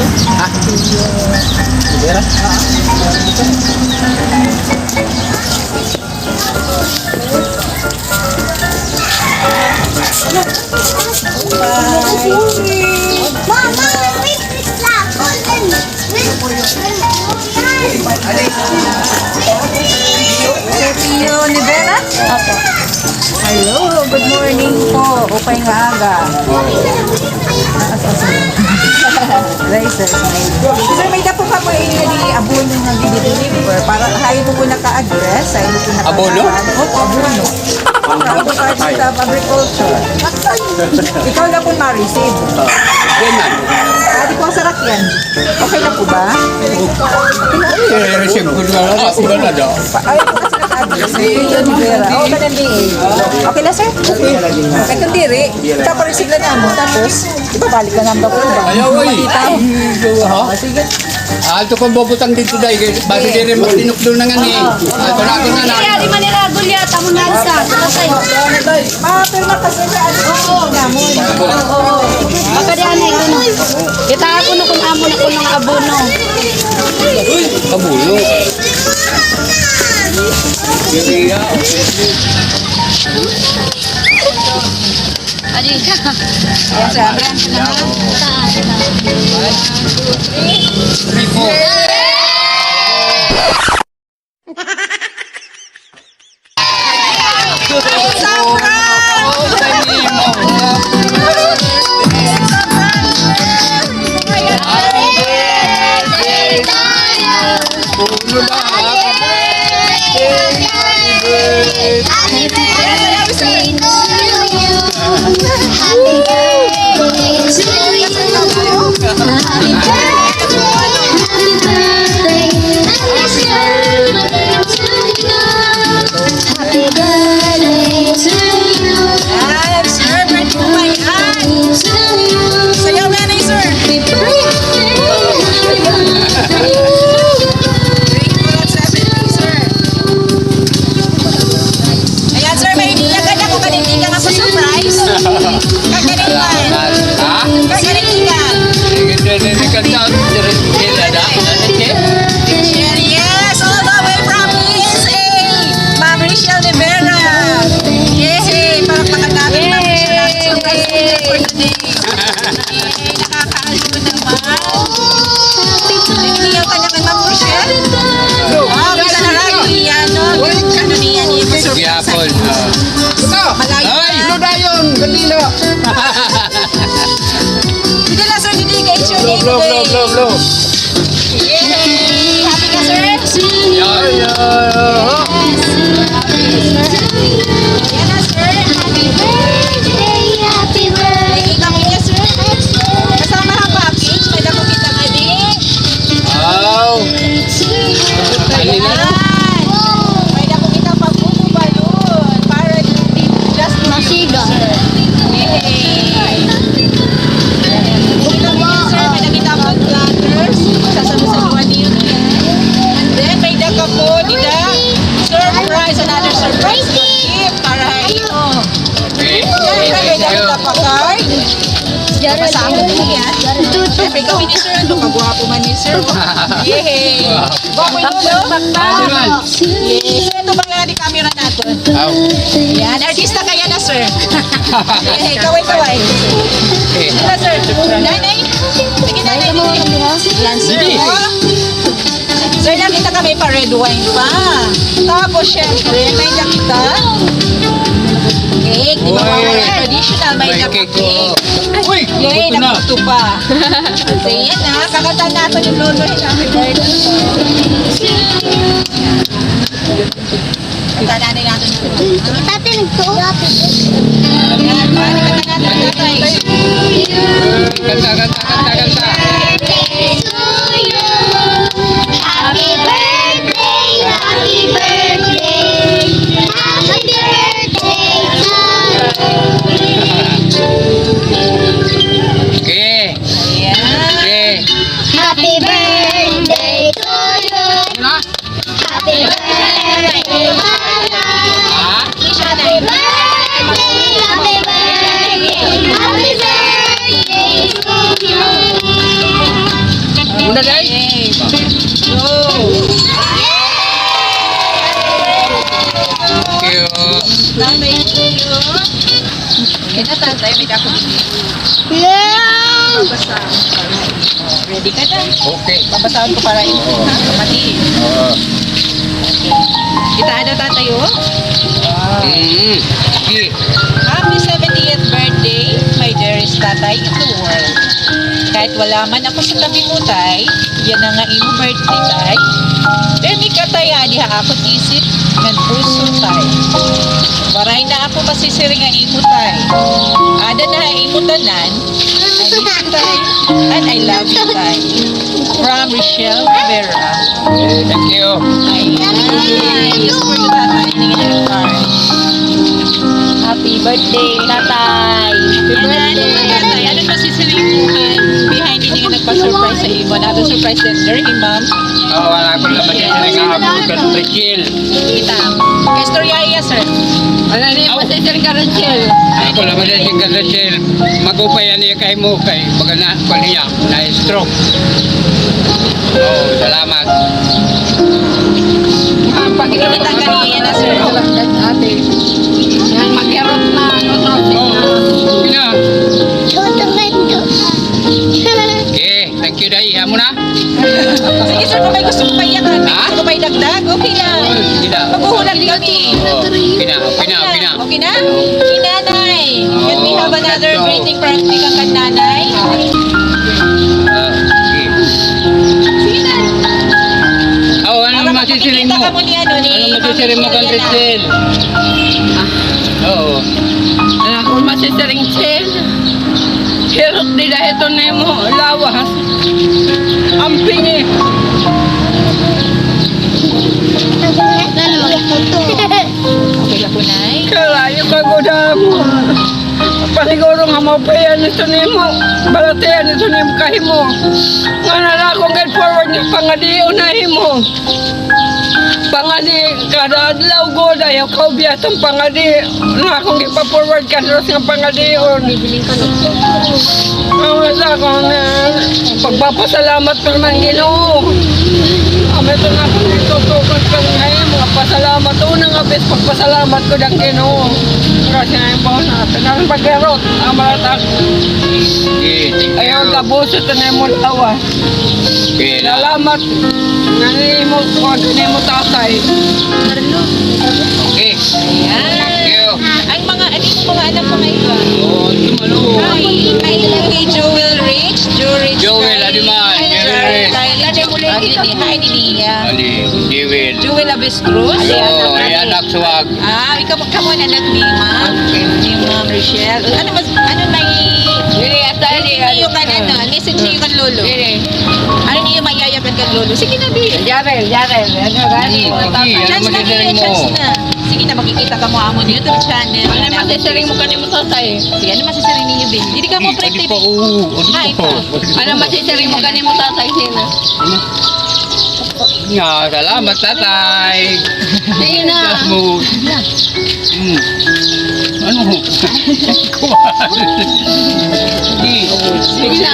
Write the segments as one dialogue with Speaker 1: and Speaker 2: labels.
Speaker 1: Ha? Rivera?
Speaker 2: Mama, wait, wait lang.
Speaker 3: Tio Nivera? Opo. Hello, good morning po. Upay nga aga. Racer, sir, may dapo ka po yung abono nga deliver para hayo po na ka-address. Hayo po na
Speaker 1: Abono?
Speaker 3: Opo, abono. Department of Agriculture. Ikaw na po ma-receive.
Speaker 1: Yan na.
Speaker 3: Di po ang sarakyan. Okay na po ba?
Speaker 1: I-receive ko na lang. Ako ba na daw?
Speaker 3: Ay, po kasi naka-address. Tio Nivera. Oo, ka okay na, sir? Ay, kung diri, papareceive na namin. Tapos, ibabalik na namin po.
Speaker 1: Ayaw, uy. Ha?
Speaker 3: Sige.
Speaker 1: Alto kong bubutang dito dahil basi din rin magtinukdol na nga ni. Alto na ako na na.
Speaker 2: Kaya di manira gulyata mo nansa.
Speaker 3: Mapirma kasi sa ano namin.
Speaker 2: Oo. Makadaan ay kuno. Kita ako no kung amo na kuno nga abono.
Speaker 1: Kabulo. Kaya,
Speaker 2: Adi ka.
Speaker 3: Yan, sir.
Speaker 2: Happy birthday to you. Happy birthday to you. Happy birthday. Happy birthday to you.
Speaker 3: Yan, sir. Birthday po ba yan? Sayaw na na, sir.
Speaker 2: Happy birthday.
Speaker 3: Ayan, sir. May hindi agad ako kanitigan ako surprise. Kagalingan.
Speaker 1: ha?
Speaker 3: Kagalingan.
Speaker 1: Hindi ka na. Sila na.
Speaker 3: Yes, all the way from USA. Ma'am Rachel Rivera. Yay! Parang makadami Ma'am Rachel. Surprise for today. Yay! Nakakaalo naman. Hindi yung kanyang Ma'am Rachel. Wow, bisa na lagi yan, no? Ano niyan yung
Speaker 1: Gyapon.
Speaker 3: malayo
Speaker 1: Ay,
Speaker 3: na.
Speaker 1: dayon. Gandila.
Speaker 3: Hindi lang, sir. Hindi ka it's your day
Speaker 1: Blow, blow,
Speaker 3: today.
Speaker 1: blow, blow.
Speaker 3: Yay! Happy ka, sir?
Speaker 1: Yan.
Speaker 3: Yan na, sir.
Speaker 2: Happy birthday. Happy birthday.
Speaker 3: Nakita mo niya, sir? Kasama ang package. May damo kita nga din.
Speaker 1: Wow. Kanina.
Speaker 3: May damo kita pagbububalon para hindi just
Speaker 2: Masiga.
Speaker 3: Yay! Kita mo niya, sir. May nakita pag-platters. Sasalusaluan niyo yan. And then, may daga po, dida. Surprise! Another surprise gift para ito.
Speaker 1: Okay.
Speaker 3: Siyempre, may daga pa card. Kasama mo yan. Siyempre, gawin ni sir. Ano, kagwapo man ni sir. Yay! Gwapo yun, no?
Speaker 1: Ano man?
Speaker 3: Yay! Ito ba nga di camera natin?
Speaker 1: Aw.
Speaker 3: Yan, artista kaya na, sir. Yay! Kaway-kaway.
Speaker 1: Okay.
Speaker 3: Sige na, sir. Nanay. Sige, nanay. Yan, sir. Oh. Sir, nakita kami pa red wine pa. Tapos, syempre, may nakita. Cake. Di ba
Speaker 1: Uy.
Speaker 3: mga traditional, may
Speaker 1: May
Speaker 3: nakita
Speaker 1: cake ko. Uy,
Speaker 3: yay,
Speaker 1: buto na.
Speaker 3: nabuto pa. So, yan na. Kakanta natin yung lolo. Happy birthday. Kanta natin natin yung lolo.
Speaker 2: Tate nagsuot.
Speaker 3: Yan, paano kanta natin yung tatay?
Speaker 1: Kanta, kanta, kanta, kanta.
Speaker 2: Birthday to you. Happy birthday. Happy birthday. Happy birthday to you.
Speaker 1: Okay.
Speaker 3: Ayan.
Speaker 1: Okay.
Speaker 2: Happy birthday to you.
Speaker 1: Na?
Speaker 2: Happy birthday, Mama.
Speaker 1: Ha?
Speaker 2: Happy birthday, happy birthday, happy birthday to you.
Speaker 4: na guys.
Speaker 3: Okay. Go.
Speaker 1: Thank you.
Speaker 3: Tatay, thank you. Yan na tatay, may ako bigyan. Babasa. Ready ka na?
Speaker 1: Okay.
Speaker 3: Babasahan ko para ito. Kapatid. Kita ano tatay oh?
Speaker 1: Sige.
Speaker 3: Happy 70th birthday, my dearest tatay in the world. Kahit wala man ako sa tabi mo, tay, yan na nga imo birthday, tay. Demi ka tay, diha ako isip, ng puso, tay. Waray na ako masisiring nga imo, tay. Ada na imo tanan, I miss you, tay, and I love you, tay. From Rochelle Vera.
Speaker 1: Thank you.
Speaker 3: Ayan. Just for you, tatay. Tingin yung card.
Speaker 2: Happy birthday, tatay. Happy birthday.
Speaker 3: Anong masisilimuhan behind hindi nga nagpa-surprise sa imo? Nato surprise sender, ma'am.
Speaker 1: Oh, wala ko naman yung nga ako sa chill.
Speaker 3: Kita. Kaistorya sir.
Speaker 4: Ano niya masisir ka Rachel?
Speaker 1: Ako naman yung sa chill. Magupayan niya kay mo kay baga na niya na stroke. Oh, salamat.
Speaker 3: Kita kanina na sir.
Speaker 4: Ate. Yan magkerot na.
Speaker 1: Oh, kina. Okay, thank you dai. Amo na.
Speaker 3: Sige sir, kung may gusto mo payakan, may gusto mo may dagdag, okay lang.
Speaker 1: Kina.
Speaker 3: Maghuhulag kami.
Speaker 1: Oh, kina.
Speaker 3: Okay na? Kinanay. Can we have another
Speaker 1: let's go.
Speaker 3: greeting from Tikang Kananay?
Speaker 1: Okay.
Speaker 3: Sige na.
Speaker 1: Oh, ano masisiling mo?
Speaker 3: Makikita ka mo ni ano ni...
Speaker 1: Ano masisiling mo kang Rachel? Oo.
Speaker 4: Ano ako masisiring Chel? Hirot nila ito na mo. Lawas. Ampingi.
Speaker 3: Okay lang po, Nay.
Speaker 4: Kalayo ka guda mo. Pasiguro nga mapayan ito ni mo. Balatayan ito ni mo kahimo. Nga na akong get forward ni pangadiyo na himo. Pangadi, kada adlaw ko dahil kaubiyat ang pangadi. Nga akong ipa-forward ka rin nga pangadiyon. Ang wala ko na pagpapasalamat pa naman Ginoo. Ito na akong itutukas ka ngayon. Mga pasalamat. Unang abis pagpasalamat ko ng Ginoo. Kasi na yung baon natin. Ang pagkerot, ang malatag. Ayaw gabuso ito na yung lawas. Salamat. Ngayon mo, huwag na mo tatay.
Speaker 1: Okay.
Speaker 3: Ayan.
Speaker 1: you.
Speaker 3: Ang mga, ano yung mga anak ko ngayon?
Speaker 1: Oh, di malo.
Speaker 3: Hi, kay Joel Rich.
Speaker 1: Joel, Adiman.
Speaker 3: Hi, Ninia.
Speaker 1: Ali, Joel.
Speaker 3: Joel Abescruz.
Speaker 1: Oh, anak suwag.
Speaker 3: Ikaw mo anak ni Ma'am. Ni Ma'am Rochelle. Ano may... Niyo ka na, no? Message niyo kan lolo. Ano niyo mayayapan kan lolo? Sige na, Bi.
Speaker 4: Jarel. Ano gani?
Speaker 3: Chance na, Bi. Chance na. Sige na, makikita ka mo amo ni YouTube channel.
Speaker 4: Ano masisiring mo kanimo tatay?
Speaker 3: Sige, ano masisiring ninyo, Bi? Hindi ka mo
Speaker 1: Adi
Speaker 3: prete,
Speaker 1: pa,
Speaker 3: Bi. Hi, pa.
Speaker 4: Ano masisiring mo kanimo tatay sina?
Speaker 1: Nga, salamat tatay.
Speaker 4: Sina.
Speaker 1: Mo. Ano?
Speaker 4: Sina.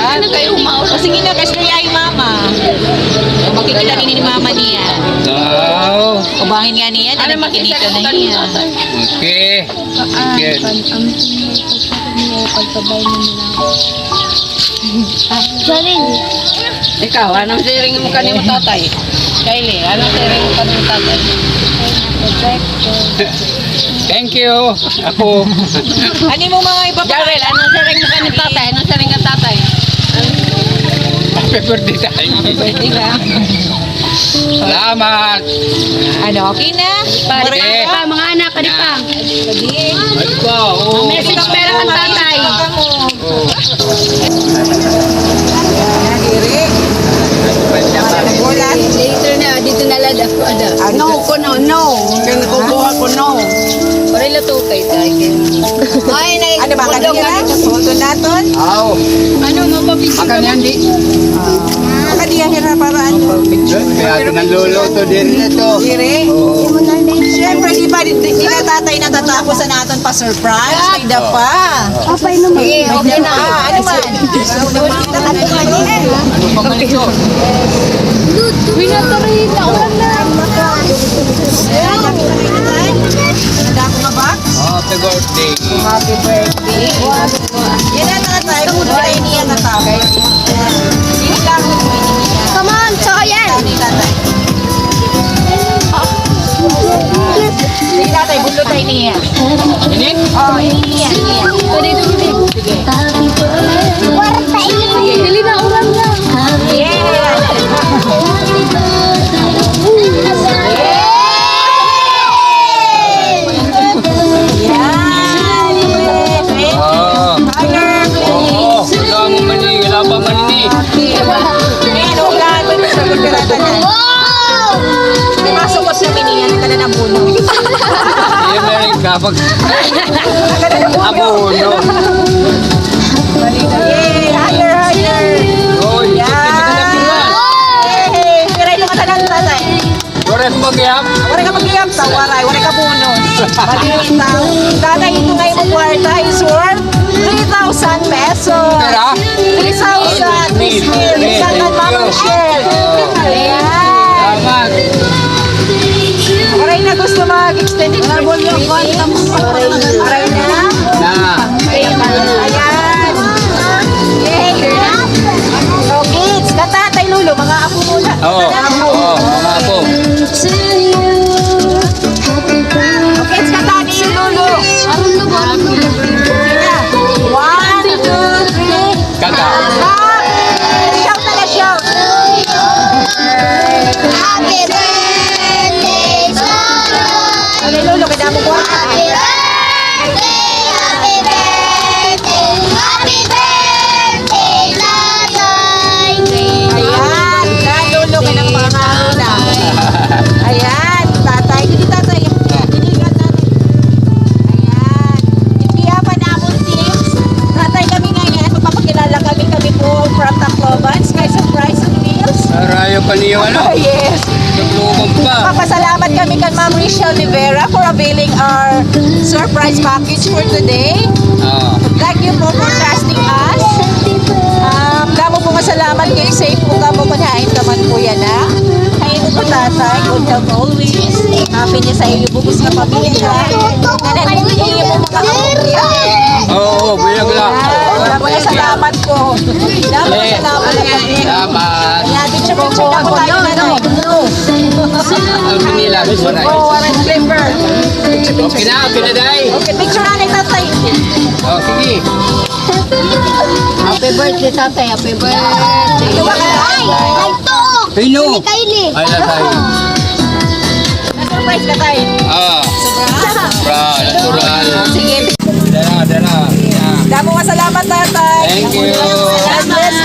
Speaker 4: Ano kayo umaura?
Speaker 3: O sige na, kasi ay mama. O, makikita din ni mama niya.
Speaker 1: Wow.
Speaker 3: Ubangin nga niya.
Speaker 4: Ano masisiring mo kanimo tatay?
Speaker 1: Okay. Okay.
Speaker 4: Ikaw, anong siring mo kanimo tatay? Kylie, anong siring mo kanimo tatay?
Speaker 1: Thank you. Ako.
Speaker 3: Ano mo mga iba pa?
Speaker 4: Jarel, anong siring mo kanimo tatay? Anong siring ka tatay?
Speaker 1: Happy birthday tayo.
Speaker 3: Birthday ka.
Speaker 1: Salamat.
Speaker 3: Ano, okay na?
Speaker 1: Okay.
Speaker 2: Pa, mga anak, kadi pa.
Speaker 1: Ay pa. Oh.
Speaker 2: Message pera ang tatay.
Speaker 5: Later na, dito na lada ko ada. No ko no, no. Kaya nakukuha ko no. Parila to kay tayo. Ay, na.
Speaker 3: Ano ba, kanina? Ito naton?
Speaker 1: Aw.
Speaker 5: Ano, mapapicture
Speaker 1: Makan yan di.
Speaker 3: Kadiyahira para ano?
Speaker 1: Kaya ito ng lolo to din ito.
Speaker 3: Dire?
Speaker 1: Oo.
Speaker 3: Siyempre, di ba pa di na tatay natatapos sa naton pa surprise. May pa.
Speaker 2: Papay naman.
Speaker 3: Okay na. Ano man?
Speaker 1: Ano pa man ito?
Speaker 2: Winatarin na ulan na.
Speaker 3: Nandako nga box.
Speaker 1: Happy birthday.
Speaker 3: Happy birthday. Yan na tatay. Buhay niya natapos. Hindi lang.
Speaker 2: Come on, tsaka yan.
Speaker 3: Ni tatay. Sige tatay, bulo tayo niya.
Speaker 1: Init?
Speaker 3: Oh, niya.
Speaker 2: Pwede ito, Bibi.
Speaker 3: Sige.
Speaker 2: Dili na ulan na.
Speaker 1: Ah. Oo. Wala mo man ni. Wala pa man ni.
Speaker 3: Masukot na miniyan ka na nabuno.
Speaker 1: Iya meron kapag abono.
Speaker 3: Yay! Higher!
Speaker 1: Oy, hindi ka na pingan.
Speaker 3: Yay! Piray mo ka tanan tatay.
Speaker 1: Dores magyam.
Speaker 3: Wala ka mag-iyam sa waray, wala ka puno. Maliit lang. Tatay, ito ngayon mo kwarta is worth 3,000 pesos.
Speaker 1: Pera?
Speaker 3: 3,000. Miss Mir. Misalan Mama Michelle. Ayan.
Speaker 1: Salamat.
Speaker 3: Aray na gusto mag-extend yung Aray na.
Speaker 1: Na.
Speaker 3: Ayan. Yay. So kids, katatay lulo, mga apo muna.
Speaker 1: Oo. Oo, mga apo.
Speaker 3: Kids, katatay yung lulo. Sige na. 1, 2, 3.
Speaker 1: Kaka.
Speaker 3: Shout na shout.
Speaker 2: Happy birthday, Sarah.
Speaker 3: Ano lulo, kaya mo ko.
Speaker 2: Happy birthday, happy birthday, Tatay.
Speaker 3: Ayan, lulo ka ng mga una. Ayan, tatay. Hindi tatay. Hindi ka tatay. Ayan. Hindi pa na akong tips. Tatay kami ngayon. Magpapakilala kami po from Tacloban. Sky Surprise and Meals.
Speaker 1: Arayo pa niyo ano?
Speaker 3: Yes.
Speaker 1: Naglumog pa.
Speaker 3: Papasalamat kami kay Ma'am Richelle Rivera for availing our surprise package for today.
Speaker 1: Ah.
Speaker 3: Thank you po for trusting us. Damo po nga salamat kay safe po ka po manhain kaman po yan ha. Kayo po tatay, good health always. Happy niya sa iyo bubus na pamilya. Nananigin mo mga kapatid.
Speaker 1: Oo, buyag lang.
Speaker 3: Damo nga salamat po. Damo nga salamat po.
Speaker 1: Salamat.
Speaker 3: Kaya picture na po tayo na
Speaker 1: Ang Manila, Maray.
Speaker 3: Oh, orange flipper.
Speaker 1: Okay na, pinaday.
Speaker 3: Okay, picture na ni tatay.
Speaker 1: Oh, sige.
Speaker 5: Happy birthday, tatay. Happy birthday.
Speaker 3: Tuwa ka na.
Speaker 1: Pino.
Speaker 2: Kylie.
Speaker 1: Ay, nasay.
Speaker 3: Surprise ka tayo.
Speaker 1: Ah, pra, natural.
Speaker 3: Sige.
Speaker 1: Dara.
Speaker 3: Damo nga salamat tatay.
Speaker 1: Thank you.
Speaker 3: God bless